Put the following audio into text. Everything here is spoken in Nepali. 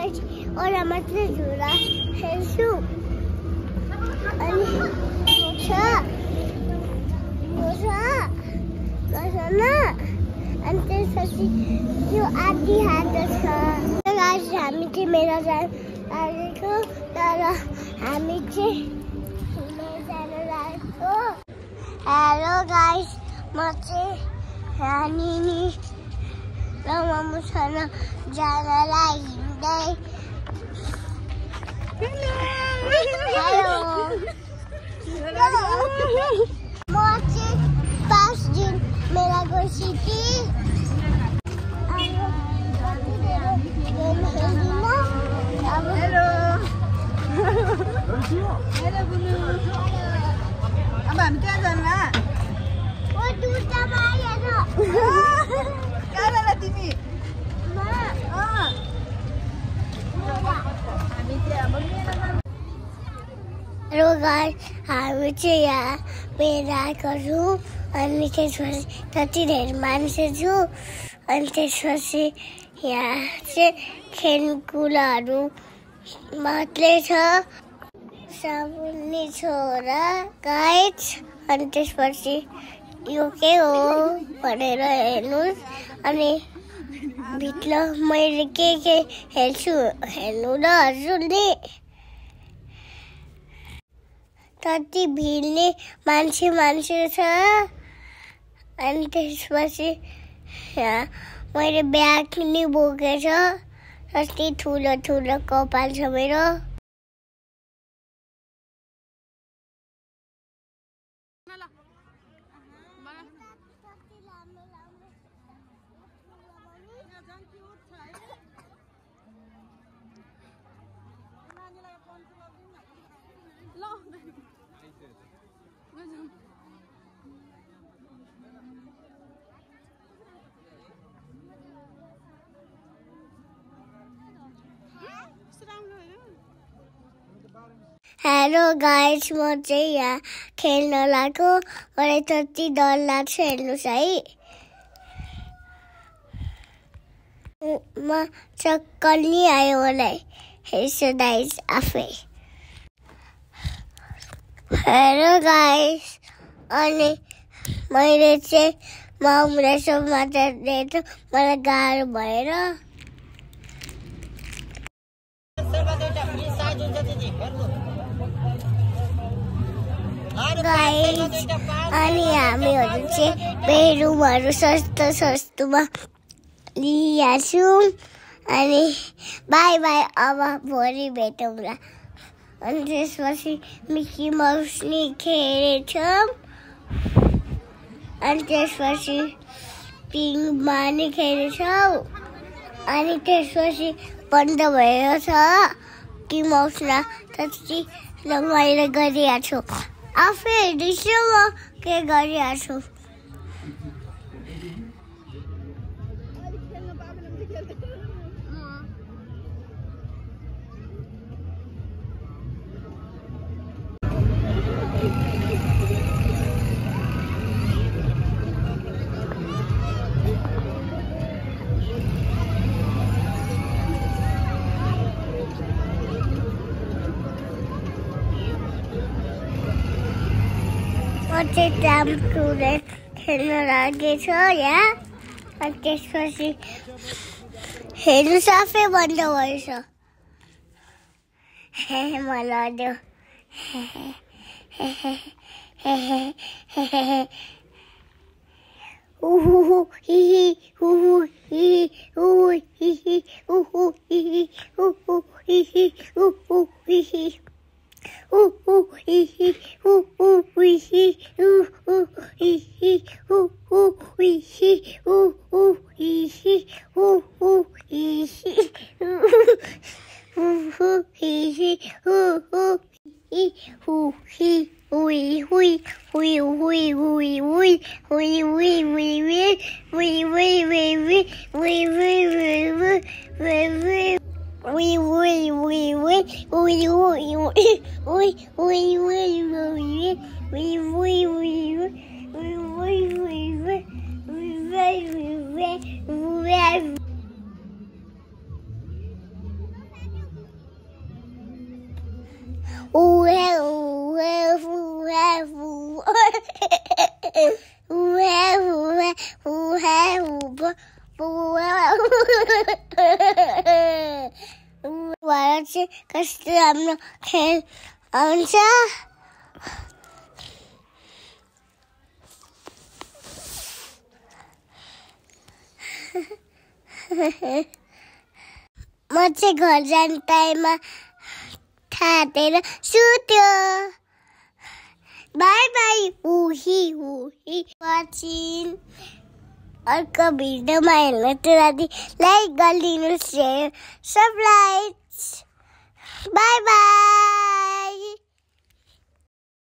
guys, orang macam jura helsu. Kasana. Ante sasi yo आधी हाथ छ. guys, हामी चाहिँ मेला जान लागेको तर हामी चाहिँ जान लागेको. हेलो गाइस, म चाहिँ हानिनी र मम्मीसँग जानलाई हिँड्दै. हेलो म चाहिँ 5 दिन मेला गएपछि Hello Bunu. अब हामी कहाँ जान्ला? ओ दुर्गामा हेर्नु. कहाँ जान्ला तिमी? हामी चाहिँ अब हेलो गाइस, हामी चाहिँ यहाँ मेला गर्छु अनि त्यसपछि कति धेरै मान्छे छु अनि त्यसपछि यहाँ चाहिँ खेलकुलाहरू मात्रै छ. साबुनी छोरा गाइस अनि त्यसपछि यो के हो भनेर हेर्नुहोस्. अनि भित्र मैले के हेर्छु हेर्नु ल हजुरले. कति भिड्ने मान्छे छ. अनि त्यसपछि मैले ब्याग नि बोकेछ. कति ठुलो कपाल छ मेरो. हेलो गाइस, म चाहिँ यहाँ खेल्न लागेको. मलाई कति डर लाग्छ हेर्नुहोस् है. म चक्कर नि आयो मलाई. हेर्छु गाइस आफै. हेलो गाइस, अनि मैले चाहिँ मम्मीलाई समाचार दिएको मलाई गाह्रो भएर. गाइस, अनि हामीहरू चाहिँ बेडरुमहरू सस्तोमा लिइहाल्छौँ. अनि बाई बाई, अब भोलि भेटौँला. अनि त्यसपछि मिकी माउस नि खेलेछौँ. अनि त्यसपछि पिङमा नि खेलेछौँ. अनि त्यसपछि बन्द भएको छ कि माउसमा त्यति रमाइलो गरिरहेको छु. आफै हेर्दैछु म के गरिरहेको छु. चाहिँ ट्राम्पोलिन खेल्न लागेछ यहाँ. अनि त्यसपछि हेर्नु आफै बन्द भएछ. मलाई लड्यो. चाहिँ कस्तो राम्रो खेल आउँछ। म चाहिँ घर जाने टाइममा थातेर सुत्यो। बाई बाई हुही वाचिङ। अर्को भिडियोमा हेर्नको लागि लाइक गरिदिनुहोस्, सबलाई बाई बाई।